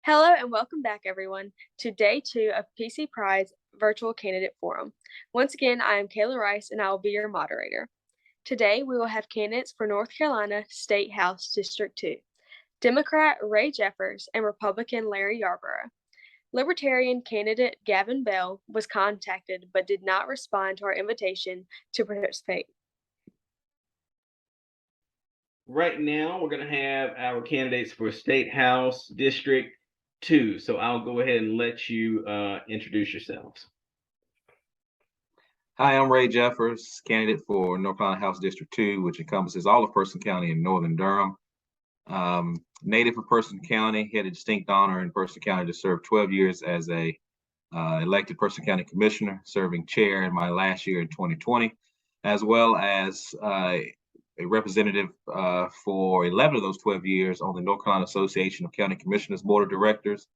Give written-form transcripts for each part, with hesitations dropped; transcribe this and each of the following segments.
Hello and welcome back, everyone, to day 2 of PC Pride's virtual candidate forum. Once again, I am Kayla Rice and I will be your moderator. Today, we will have candidates for North Carolina State House District 2, Democrat Ray Jeffers and Republican Larry Yarborough. Libertarian candidate Gavin Bell was contacted but did not respond to our invitation to participate. Right now, we're going to have our candidates for State House District 2. So I'll go ahead and let you introduce yourselves. Hi, I'm Ray Jeffers, candidate for North Carolina House District 2, which encompasses all of Person County and Northern Durham. Native of Person County, had a distinct honor in Person County to serve 12 years as a elected Person County Commissioner, serving chair in my last year in 2020, as well as a representative for 11 of those 12 years on the North Carolina Association of County Commissioners Board of Directors,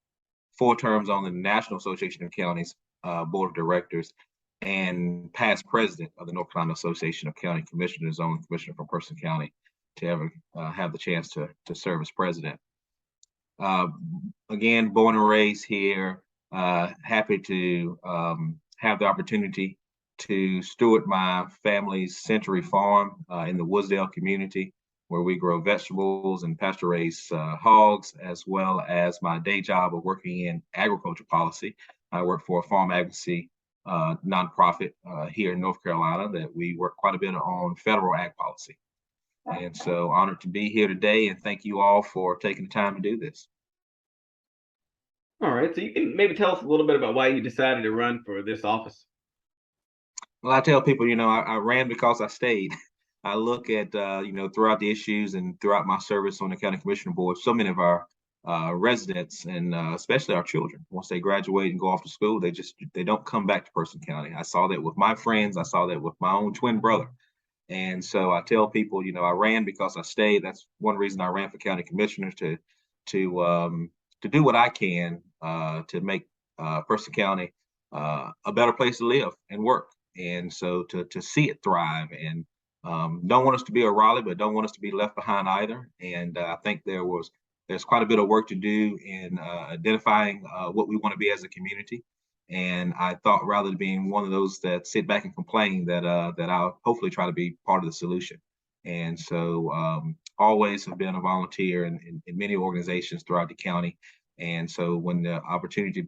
4 terms on the National Association of Counties Board of Directors, and past president of the North Carolina Association of County Commissioners, only commissioner from Person County to ever have the chance to serve as president. Again, born and raised here, happy to have the opportunity to steward my family's Century Farm in the Woodsdale community, where we grow vegetables and pasture raise hogs, as well as my day job of working in agriculture policy. I work for a farm advocacy nonprofit here in North Carolina that we work quite a bit on federal ag policy. And so honored to be here today, and thank you all for taking the time to do this. All right, so you can maybe tell us a little bit about why you decided to run for this office. Well, I tell people, I ran because I stayed. I look at, throughout the issues and throughout my service on the county commissioner board, so many of our residents and especially our children, once they graduate and go off to school, they don't come back to Person County. I saw that with my friends. I saw that with my own twin brother. And so I tell people, I ran because I stayed. That's one reason I ran for county commissioner, to do what I can to make Person County a better place to live and work. And so to see it thrive, and don't want us to be a Raleigh, but don't want us to be left behind either. And I think there's quite a bit of work to do in identifying what we want to be as a community. And I thought, rather than being one of those that sit back and complain, that I'll hopefully try to be part of the solution. And so always have been a volunteer in many organizations throughout the county. And so when the opportunity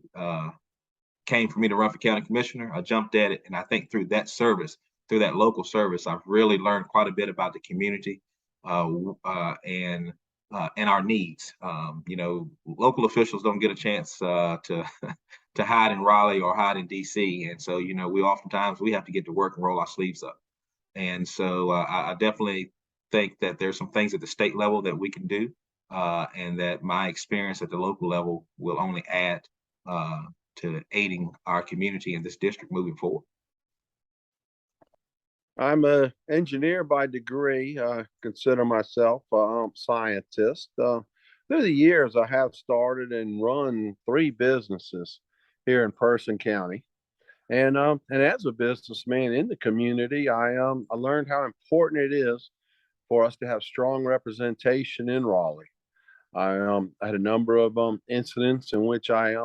came for me to run for county commissioner, I jumped at it. And I think through that service, through that local service, I've really learned quite a bit about the community and our needs. Local officials don't get a chance to to hide in Raleigh or hide in DC. And so, we have to get to work and roll our sleeves up. And so I definitely think that there's some things at the state level that we can do, and that my experience at the local level will only add to aiding our community in this district moving forward. I'm an engineer by degree. I consider myself a scientist. Through the years, I have started and run 3 businesses here in Person County. And as a businessman in the community, I learned how important it is for us to have strong representation in Raleigh. I had a number of incidents in which I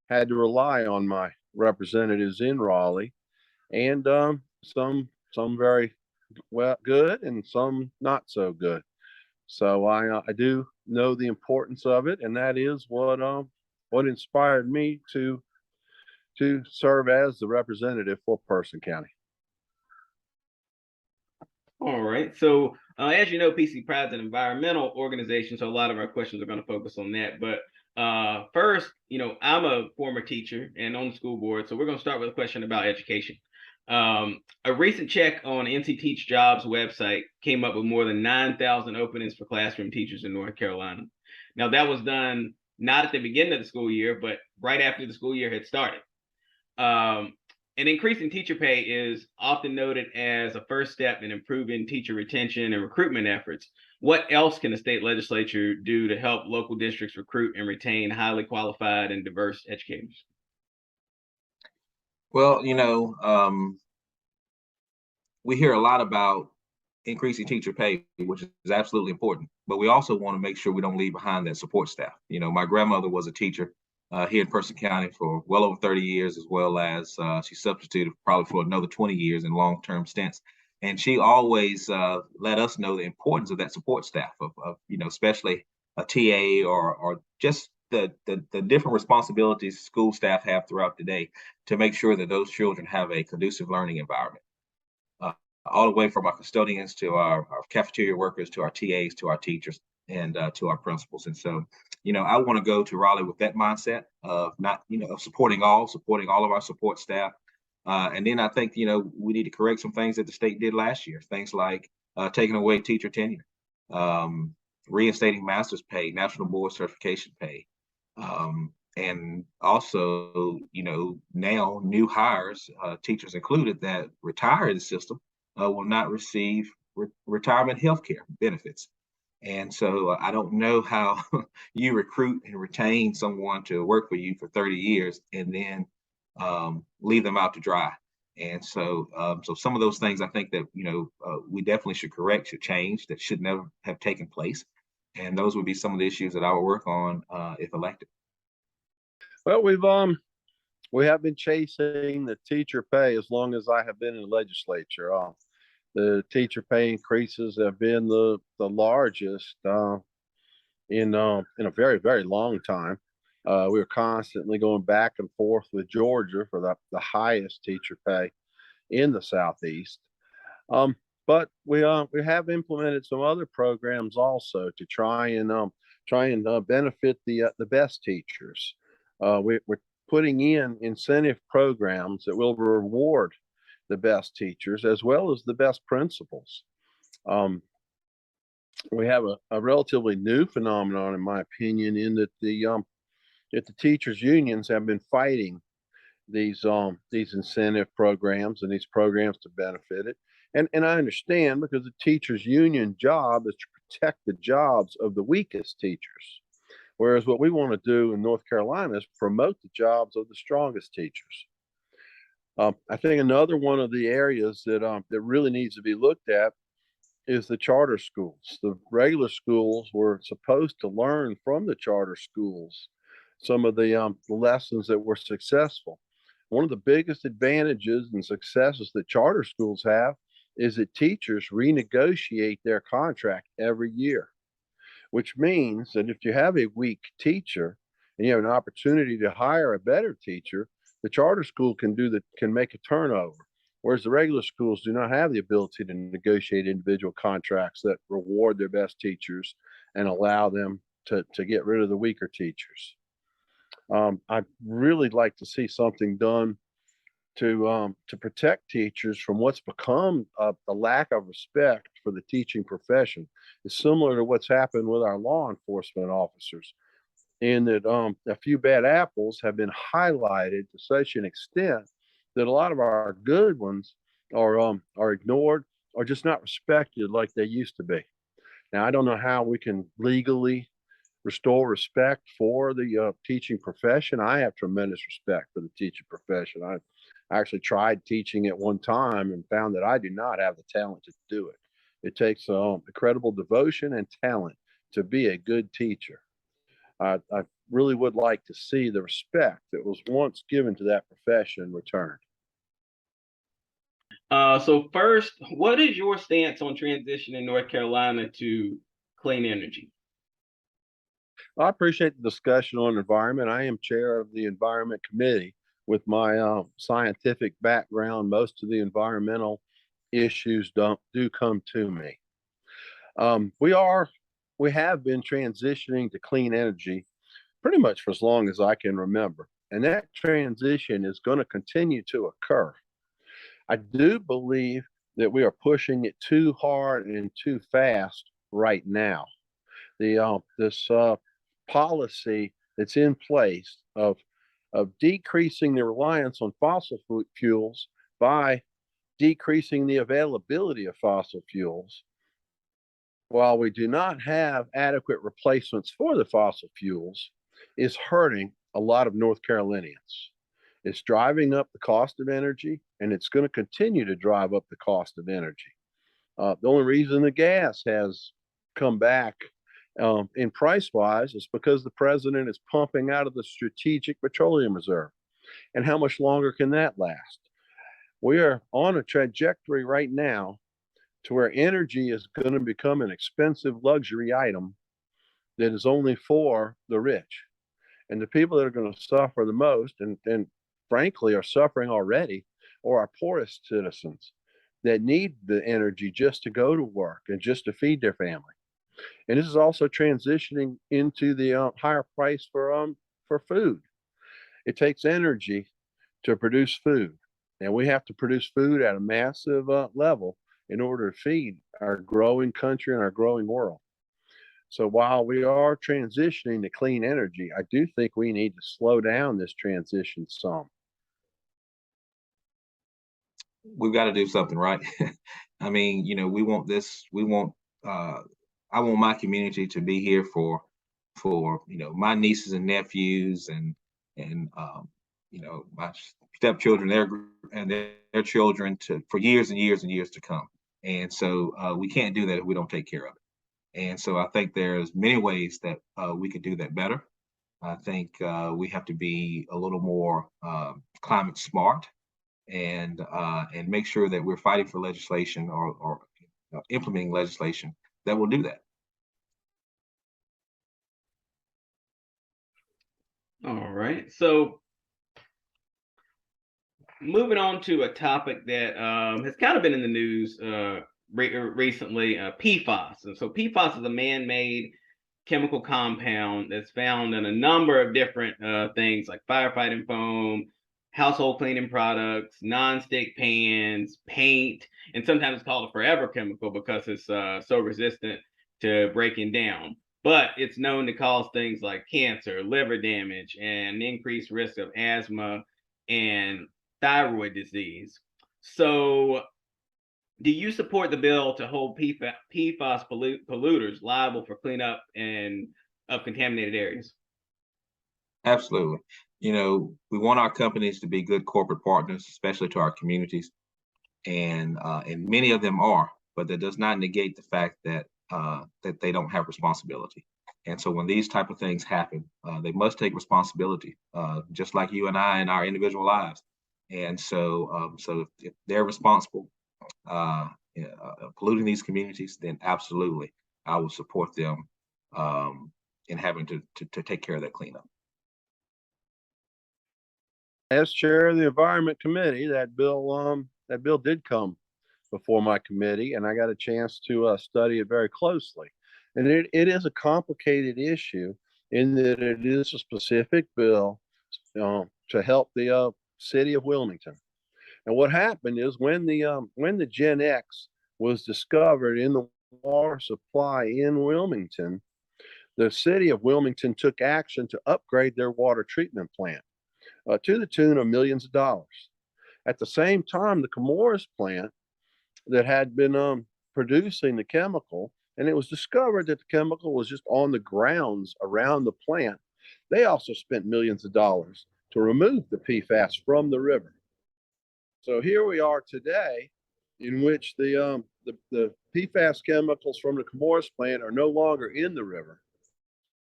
had to rely on my representatives in Raleigh, and some very well good and some not so good. So I do know the importance of it, and that is what inspired me to serve as the representative for Person County. All right. So as you know, PC Pride is an environmental organization, so a lot of our questions are going to focus on that. But first, I'm a former teacher and on the school board, so we're going to start with a question about education. A recent check on NC Teach Jobs website came up with more than 9,000 openings for classroom teachers in North Carolina. Now, that was done not at the beginning of the school year, but right after the school year had started. An increase in teacher pay is often noted as a first step in improving teacher retention and recruitment efforts. What else can the state legislature do to help local districts recruit and retain highly qualified and diverse educators? Well, we hear a lot about increasing teacher pay, which is absolutely important. But we also want to make sure we don't leave behind that support staff. My grandmother was a teacher here in Person County for well over 30 years, as well as she substituted probably for another 20 years in long-term stints. And she always let us know the importance of that support staff, of especially a TA or just the different responsibilities school staff have throughout the day to make sure that those children have a conducive learning environment. All the way from our custodians to our cafeteria workers, to our TAs, to our teachers, and to our principals. And so, I want to go to Raleigh with that mindset of not, of supporting all of our support staff. And then I think, we need to correct some things that the state did last year. Things like taking away teacher tenure, reinstating master's pay, national board certification pay. And also, now new hires, teachers included, that retire in the system will not receive retirement health care benefits. And so I don't know how you recruit and retain someone to work for you for 30 years and then leave them out to dry. And so some of those things I think that, we definitely should correct, should change, that should never have taken place. And those would be some of the issues that I would work on if elected. Well, we have been chasing the teacher pay as long as I have been in the legislature. The teacher pay increases have been the largest in a very, very long time. We were constantly going back and forth with Georgia for the highest teacher pay in the Southeast. But we have implemented some other programs also to try and benefit the best teachers. We're putting in incentive programs that will reward the best teachers as well as the best principals. We have a relatively new phenomenon, in my opinion, in that the teachers unions have been fighting these incentive programs and these programs to benefit it. And I understand, because the teachers union job is to protect the jobs of the weakest teachers. Whereas what we want to do in North Carolina is promote the jobs of the strongest teachers. I think another one of the areas that really needs to be looked at is the charter schools. The regular schools were supposed to learn from the charter schools some of the lessons that were successful. One of the biggest advantages and successes that charter schools have is that teachers renegotiate their contract every year, which means that if you have a weak teacher and you have an opportunity to hire a better teacher, the charter school can make a turnover, whereas the regular schools do not have the ability to negotiate individual contracts that reward their best teachers and allow them to get rid of the weaker teachers. I'd really like to see something done to protect teachers from what's become a lack of respect for the teaching profession. It's similar to what's happened with our law enforcement officers, in that a few bad apples have been highlighted to such an extent that a lot of our good ones are ignored or just not respected like they used to be. Now, I don't know how we can legally restore respect for the teaching profession. I have tremendous respect for the teaching profession. I actually tried teaching at one time and found that I do not have the talent to do it. It takes incredible devotion and talent to be a good teacher. I really would like to see the respect that was once given to that profession returned. So first, what is your stance on transitioning North Carolina to clean energy? I appreciate the discussion on environment. I am chair of the Environment Committee. With my scientific background, most of the environmental issues do come to me. We have been transitioning to clean energy pretty much for as long as I can remember, and that transition is going to continue to occur. I do believe that we are pushing it too hard and too fast right now. This policy that's in place of decreasing the reliance on fossil fuels by decreasing the availability of fossil fuels, while we do not have adequate replacements for the fossil fuels, is hurting a lot of North Carolinians. It's driving up the cost of energy, and it's going to continue to drive up the cost of energy. The only reason the gas has come back in price wise is because the president is pumping out of the Strategic Petroleum Reserve. And how much longer can that last? We are on a trajectory right now to where energy is going to become an expensive luxury item that is only for the rich. And the people that are going to suffer the most, and frankly are suffering already, are our poorest citizens that need the energy just to go to work and just to feed their family. And this is also transitioning into the higher price for food. It takes energy to produce food, and we have to produce food at a massive level in order to feed our growing country and our growing world. So while we are transitioning to clean energy, I do think we need to slow down this transition some. We've got to do something, right? I mean, you know, we want this. We want. I want my community to be here for you know, my nieces and nephews and you know, my stepchildren, their children for years and years and years to come. And so we can't do that if we don't take care of it. And so I think there's many ways that we could do that better. I think we have to be a little more climate smart and make sure that we're fighting for legislation or implementing legislation that will do that. All right. So moving on to a topic that has kind of been in the news recently, PFAS. And so PFAS is a man-made chemical compound that's found in a number of different things like firefighting foam, household cleaning products, non-stick pans, paint, and sometimes it's called a forever chemical because it's so resistant to breaking down. But it's known to cause things like cancer, liver damage, and increased risk of asthma and thyroid disease. So do you support the bill to hold PFAS polluters liable for cleanup of contaminated areas? Absolutely. You know, we want our companies to be good corporate partners, especially to our communities, and many of them are. But that does not negate the fact that that they don't have responsibility. And so when these type of things happen, they must take responsibility, just like you and I in our individual lives. And so, so if they're responsible, polluting these communities, then absolutely, I will support them in having to take care of that cleanup. As chair of the Environment Committee, that bill did come before my committee, and I got a chance to study it very closely. And it is a complicated issue in that it is a specific bill to help the city of Wilmington. And what happened is when the Gen X was discovered in the water supply in Wilmington, the city of Wilmington took action to upgrade their water treatment plant to the tune of millions of dollars. At the same time, the Chemours plant that had been producing the chemical, and it was discovered that the chemical was just on the grounds around the plant, they also spent millions of dollars to remove the PFAS from the river. So here we are today, in which the PFAS chemicals from the Chemours plant are no longer in the river.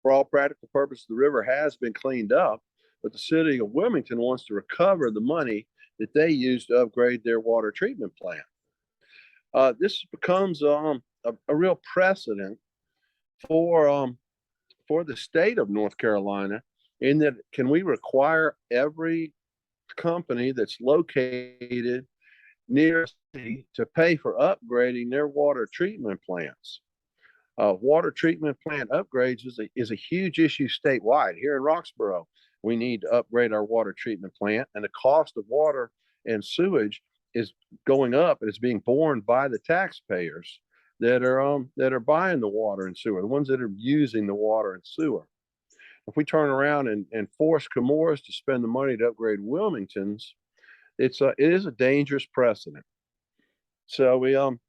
For all practical purposes, the river has been cleaned up, but the city of Wilmington wants to recover the money that they used to upgrade their water treatment plant. This becomes a real precedent for the state of North Carolina, in that can we require every company that's located near a city to pay for upgrading their water treatment plants? Water treatment plant upgrades is a huge issue statewide. Here in Roxborough, we need to upgrade our water treatment plant, and the cost of water and sewage is going up, and it's being borne by the taxpayers that are buying the water and sewer, the ones that are using the water and sewer. If we turn around and force Chemours to spend the money to upgrade Wilmington's, it is a dangerous precedent. So and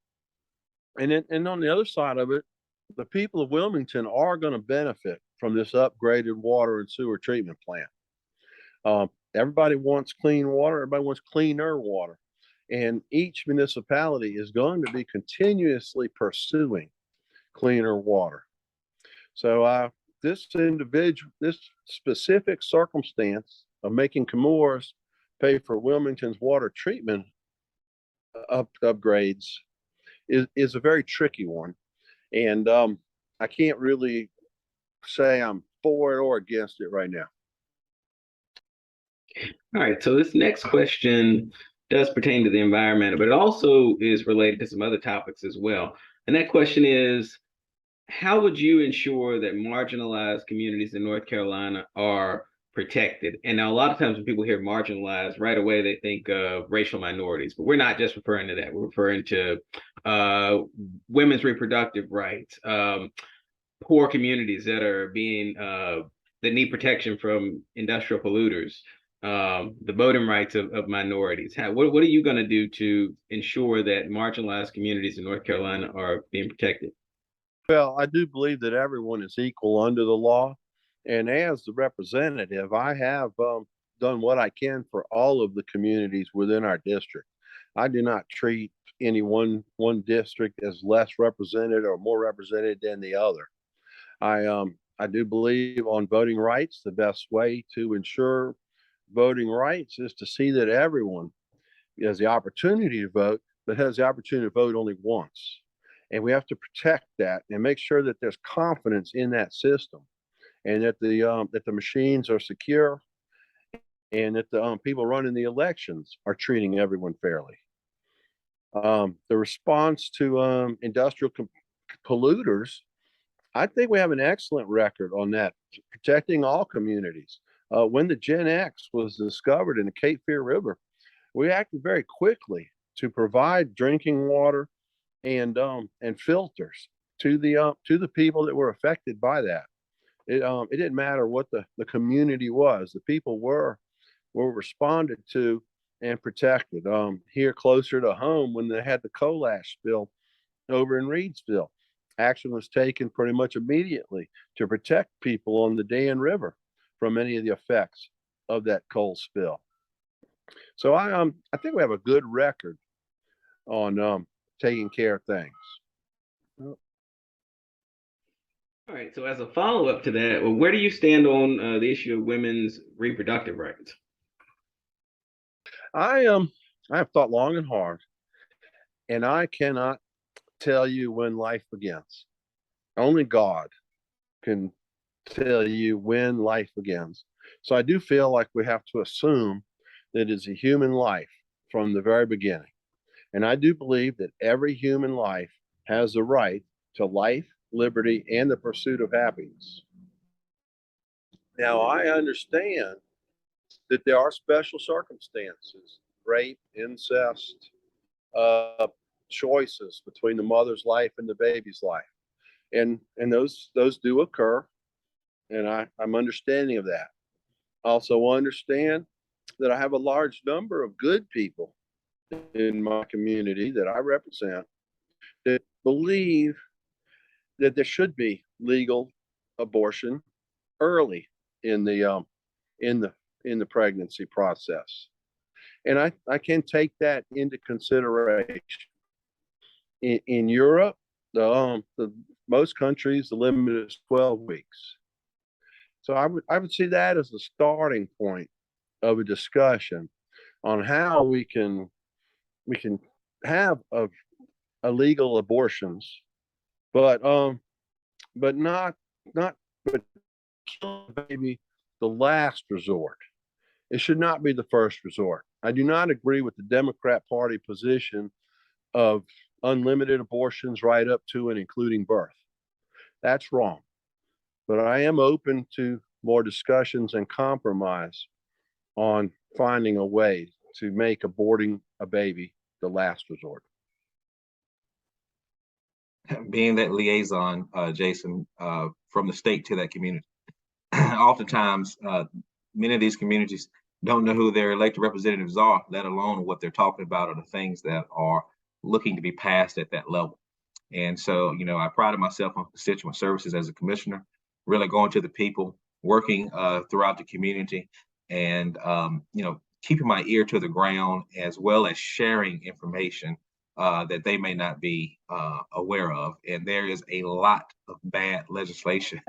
on the other side of it, the people of Wilmington are going to benefit from this upgraded water and sewer treatment plant. Everybody wants clean water. Everybody wants cleaner water. And each municipality is going to be continuously pursuing cleaner water. So this specific circumstance of making Chemours pay for Wilmington's water treatment upgrades is a very tricky one. And I can't really say I'm for it or against it right now. All right, so this next question does pertain to the environment, but it also is related to some other topics as well. And that question is, how would you ensure that marginalized communities in North Carolina are protected? And now a lot of times when people hear marginalized, right away they think of racial minorities, but we're not just referring to that. We're referring to women's reproductive rights, poor communities that are being that need protection from industrial polluters, the voting rights of minorities. What are you going to do to ensure that marginalized communities in North Carolina are being protected? Well, I do believe that everyone is equal under the law. And as the representative, I have done what I can for all of the communities within our district. I do not treat any one district as less represented or more represented than the other. I do believe on voting rights. The best way to ensure voting rights is to see that everyone has the opportunity to vote, but has the opportunity to vote only once. And we have to protect that and make sure that there's confidence in that system, and that the machines are secure, and that the people running the elections are treating everyone fairly. The response to industrial polluters, I think we have an excellent record on that, protecting all communities. When the Gen X was discovered in the Cape Fear River, we acted very quickly to provide drinking water and filters to the people that were affected by that. It didn't matter what the community was. The people were responded to and protected. Here closer to home, when they had the coal ash spill over in Reedsville, action was taken pretty much immediately to protect people on the Dan River from any of the effects of that coal spill. So I think we have a good record on taking care of things. All right, so as a follow-up to that, well, where do you stand on the issue of women's reproductive rights? I have thought long and hard, and I cannot tell you when life begins. Only God can tell you when life begins. So I do feel like we have to assume that it's a human life from the very beginning. And I do believe that every human life has the right to life, liberty, and the pursuit of happiness. Now, I understand that there are special circumstances, rape, incest, choices between the mother's life and the baby's life. And those do occur, and I'm understanding of that. I also understand that I have a large number of good people in my community that I represent that believe that there should be legal abortion early in the pregnancy process, and I can take that into consideration. In Europe, the most countries, the limit is 12 weeks. So I would see that as the starting point of a discussion on how we can have illegal abortions, but not kill the baby the last resort. It should not be the first resort. I do not agree with the Democrat Party position of unlimited abortions right up to and including birth. That's wrong. But I am open to more discussions and compromise on finding a way to make aborting a baby the last resort. Being that liaison, Jason, from the state to that community, oftentimes many of these communities don't know who their elected representatives are, let alone what they're talking about or the things that are looking to be passed at that level. And so, I prided myself on constituent services as a commissioner, really going to the people, working throughout the community, and keeping my ear to the ground as well as sharing information that they may not be aware of. And there is a lot of bad legislation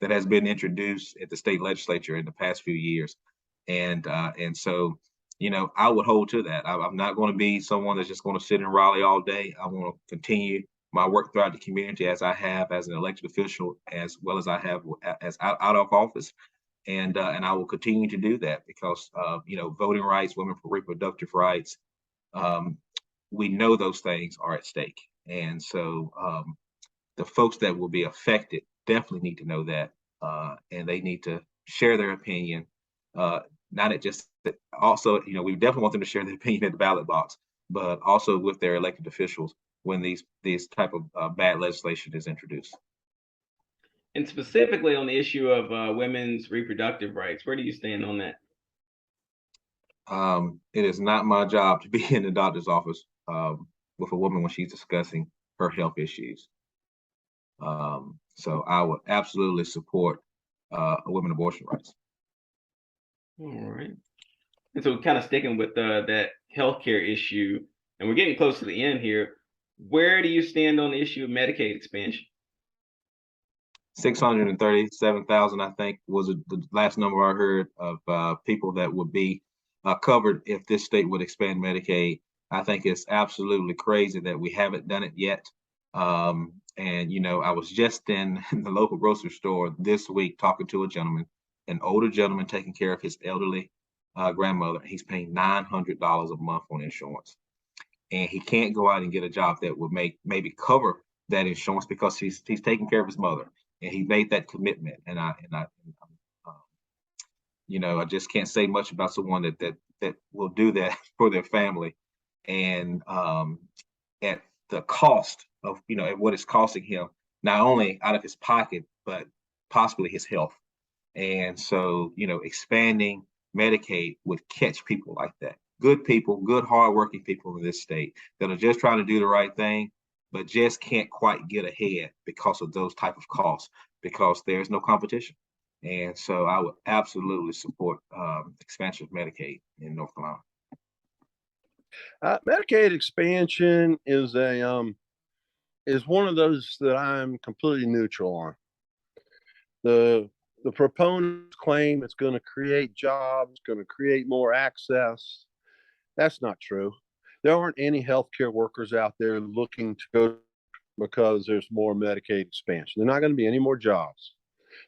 that has been introduced at the state legislature in the past few years. And so, I would hold to that. I'm not going to be someone that's just going to sit in Raleigh all day. I want to continue my work throughout the community as I have as an elected official, as well as I have as out of office. And I will continue to do that because, voting rights, women for reproductive rights, we know those things are at stake. And so the folks that will be affected definitely need to know that, and they need to share their opinion. Not at just also, we definitely want them to share their opinion at the ballot box, but also with their elected officials when these type of bad legislation is introduced. And specifically on the issue of women's reproductive rights, where do you stand on that? It is not my job to be in the doctor's office with a woman when she's discussing her health issues. So I would absolutely support women abortion rights. All right. And so kind of sticking with that healthcare issue, and we're getting close to the end here, where do you stand on the issue of Medicaid expansion? 637,000, I think, was the last number I heard of people that would be covered if this state would expand Medicaid. I think it's absolutely crazy that we haven't done it yet. And, I was just in the local grocery store this week talking to a gentleman, an older gentleman taking care of his elderly grandmother. He's paying $900 a month on insurance. And he can't go out and get a job that would maybe cover that insurance because he's taking care of his mother. And he made that commitment, and I just can't say much about someone that will do that for their family, and at the cost of at what it's costing him, not only out of his pocket but possibly his health. And so expanding Medicaid would catch people like that, good people, good hardworking people in this state that are just trying to do the right thing, but just can't quite get ahead because of those type of costs, because there's no competition. And so I would absolutely support expansion of Medicaid in North Carolina. Medicaid expansion is one of those that I'm completely neutral on. The proponents claim it's going to create jobs, going to create more access. That's not true. There aren't any healthcare workers out there looking to go because there's more Medicaid expansion. There's not going to be any more jobs.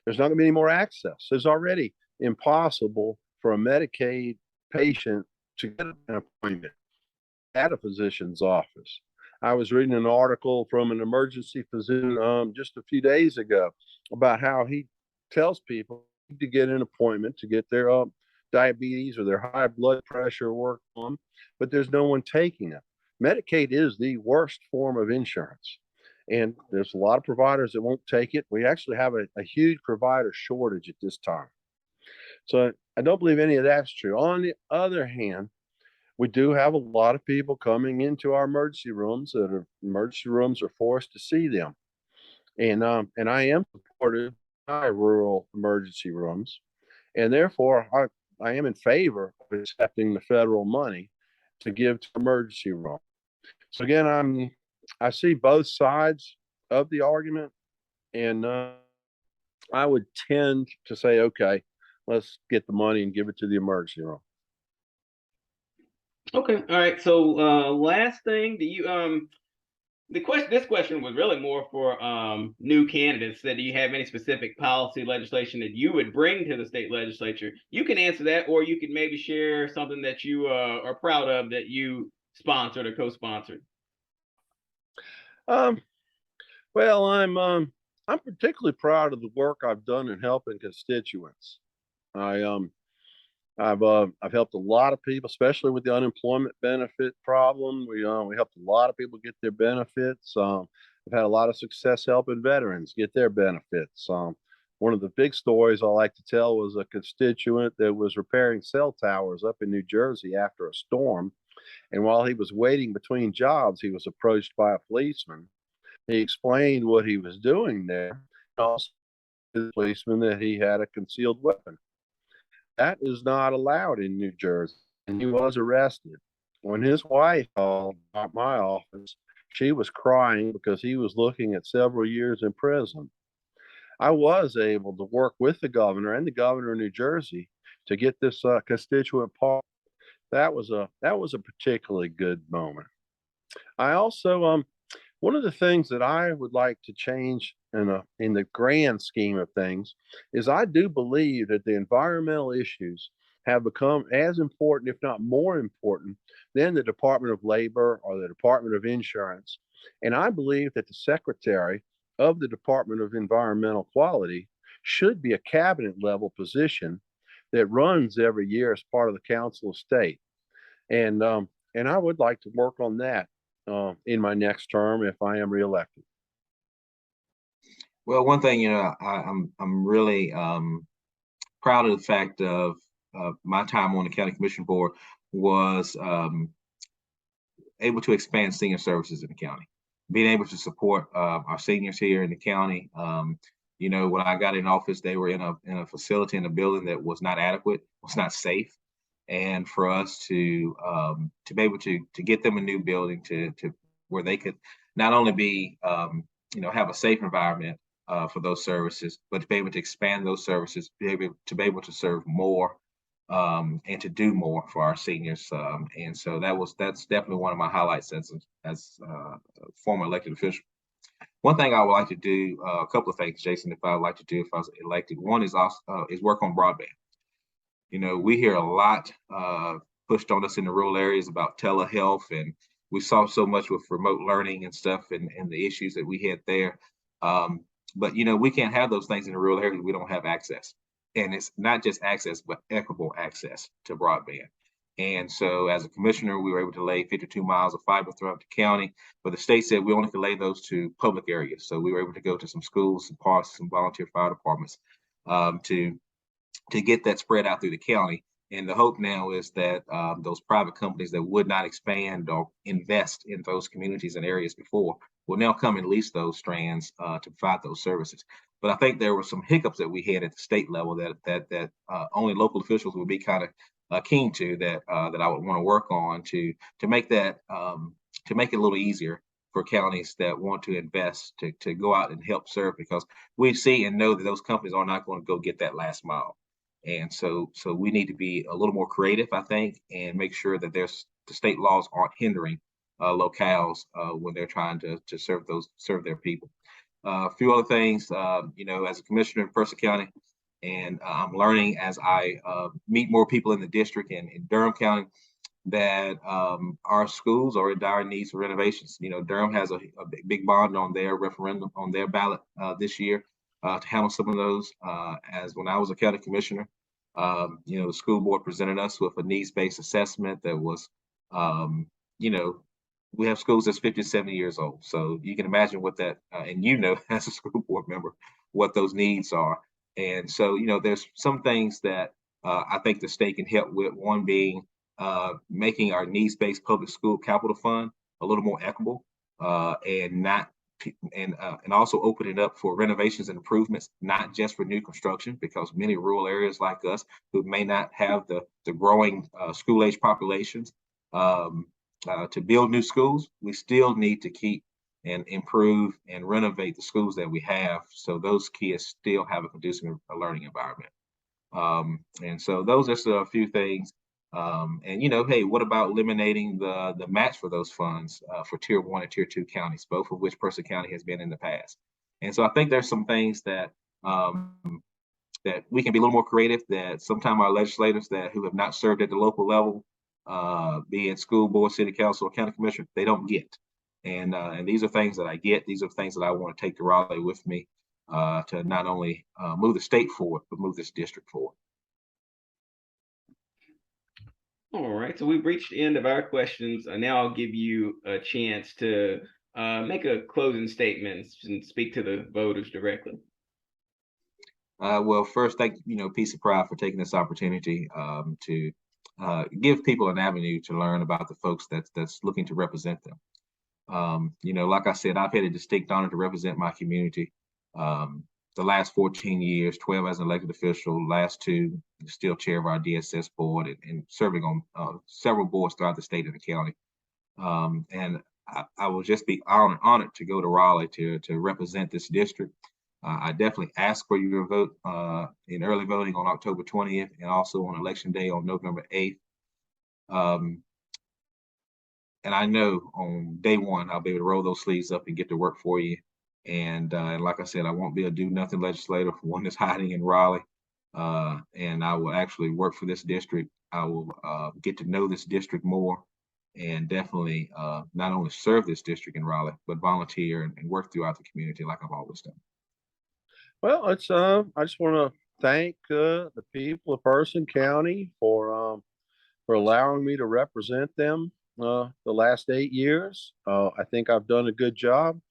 There's not going to be any more access. It's already impossible for a Medicaid patient to get an appointment at a physician's office. I was reading an article from an emergency physician just a few days ago about how he tells people to get an appointment to get their diabetes or their high blood pressure worked on, but there's no one taking it. Medicaid is the worst form of insurance, and there's a lot of providers that won't take it. We actually have a huge provider shortage at this time. So I don't believe any of that's true. On the other hand, we do have a lot of people coming into our emergency rooms emergency rooms are forced to see them. And I am supportive of my rural emergency rooms. And therefore, I am in favor of accepting the federal money to give to emergency room. So again, I see both sides of the argument, and I would tend to say, okay, let's get the money and give it to the emergency room. Okay, all right. So last thing, do you this question was really more for new candidates. That do you have any specific policy legislation that you would bring to the state legislature? You can answer that, or you can maybe share something that you are proud of that you sponsored or co-sponsored. Well, I'm particularly proud of the work I've done in helping constituents. I've helped a lot of people, especially with the unemployment benefit problem. We helped a lot of people get their benefits. I've had a lot of success helping veterans get their benefits. One of the big stories I like to tell was a constituent that was repairing cell towers up in New Jersey after a storm. And while he was waiting between jobs, he was approached by a policeman. He explained what he was doing there. Also, the policeman that he had a concealed weapon. That is not allowed in New Jersey. and he was arrested. When his wife called my office, she was crying because he was looking at several years in prison. I was able to work with the governor and the governor of New Jersey to get this constituent part. That was a particularly good moment. I also one of the things that I would like to change in the grand scheme of things is I do believe that the environmental issues have become as important, if not more important, than the Department of Labor or the Department of Insurance. And I believe that the Secretary of the Department of Environmental Quality should be a cabinet level position that runs every year as part of the Council of State. And I would like to work on that in my next term if I am reelected. Well, one thing, I'm really proud of the fact of my time on the county commission board was able to expand senior services in the county, being able to support our seniors here in the county. When I got in office, they were in a facility, in a building that was not adequate, was not safe, and for us to be able to get them a new building to where they could not only be have a safe environment for those services, but to be able to expand those services, be able to serve more and to do more for our seniors. And so that's definitely one of my highlights as a former elected official. One thing I would like to do, a couple of things, Jason, if I would like to do if I was elected. One is also is work on broadband. We hear a lot pushed on us in the rural areas about telehealth, and we saw so much with remote learning and stuff and the issues that we had there. But we can't have those things in the rural areas if we don't have access. And it's not just access, but equitable access to broadband. And so as a commissioner, we were able to lay 52 miles of fiber throughout the county, but the state said we only could lay those to public areas. So we were able to go to some schools, some parks, some volunteer fire departments to get that spread out through the county. And the hope now is that those private companies that would not expand or invest in those communities and areas before will now come and lease those strands to provide those services. But I think there were some hiccups that we had at the state level that only local officials would be kind of keen to that I would want to work on to make that to make it a little easier for counties that want to invest to go out and help serve, because we see and know that those companies are not going to go get that last mile. And so we need to be a little more creative, I think, and make sure that the state laws aren't hindering locales when they're trying to serve their people. A few other things, as a commissioner in Mercer County, and I'm learning as I meet more people in the district and in Durham County that our schools are in dire needs for renovations. Durham has a big bond on their referendum, on their ballot this year to handle some of those. As when I was a county commissioner, the school board presented us with a needs-based assessment that was, we have schools that's 50, 70 years old. So you can imagine what that, and as a school board member, what those needs are. And so, there's some things that I think the state can help with. One being making our needs-based public school capital fund a little more equitable and also open it up for renovations and improvements, not just for new construction, because many rural areas like us who may not have the growing school-age populations to build new schools, we still need to keep and improve and renovate the schools that we have so those kids still have a conducive learning environment. And so those are a few things. Hey, what about eliminating the match for those funds for Tier 1 and Tier 2 counties, both of which Mercer County has been in the past? And so I think there's some things that that we can be a little more creative, that sometimes our legislators who have not served at the local level, be it school board, city council, or county commissioner, they don't get. And these are things that I get. These are things that I want to take to Raleigh with me to not only move the state forward, but move this district forward. All right, so we've reached the end of our questions. Now I'll give you a chance to make a closing statement and speak to the voters directly. Well, first, thank PC Pride for taking this opportunity to give people an avenue to learn about the folks that's looking to represent them. Like I said, I've had a distinct honor to represent my community the last 14 years, 12 as an elected official, last 2 still chair of our DSS board, and serving on several boards throughout the state and the county. And I will just be honored to go to Raleigh to represent this district. I definitely ask for your vote in early voting on October 20th, and also on Election Day on November 8th. And I know on day one, I'll be able to roll those sleeves up and get to work for you. And like I said, I won't be a do-nothing legislator for one that's hiding in Raleigh. And I will actually work for this district. I will get to know this district more, and definitely not only serve this district in Raleigh, but volunteer and work throughout the community like I've always done. Well, it's I just want to thank the people of Person County for allowing me to represent them the last 8 years. I think I've done a good job.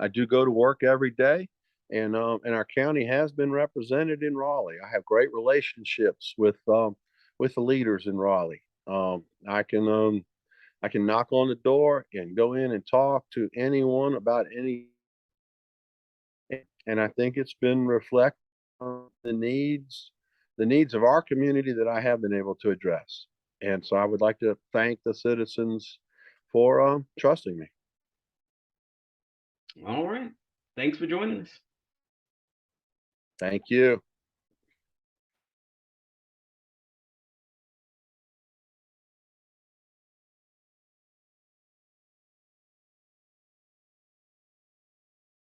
I do go to work every day, and our county has been represented in Raleigh. I have great relationships with the leaders in Raleigh. I can knock on the door and go in and talk to anyone about any, and I think it's been reflect on the needs of our community that I have been able to address. And so I would like to thank the citizens for trusting me. All right. Thanks for joining us. Thank you.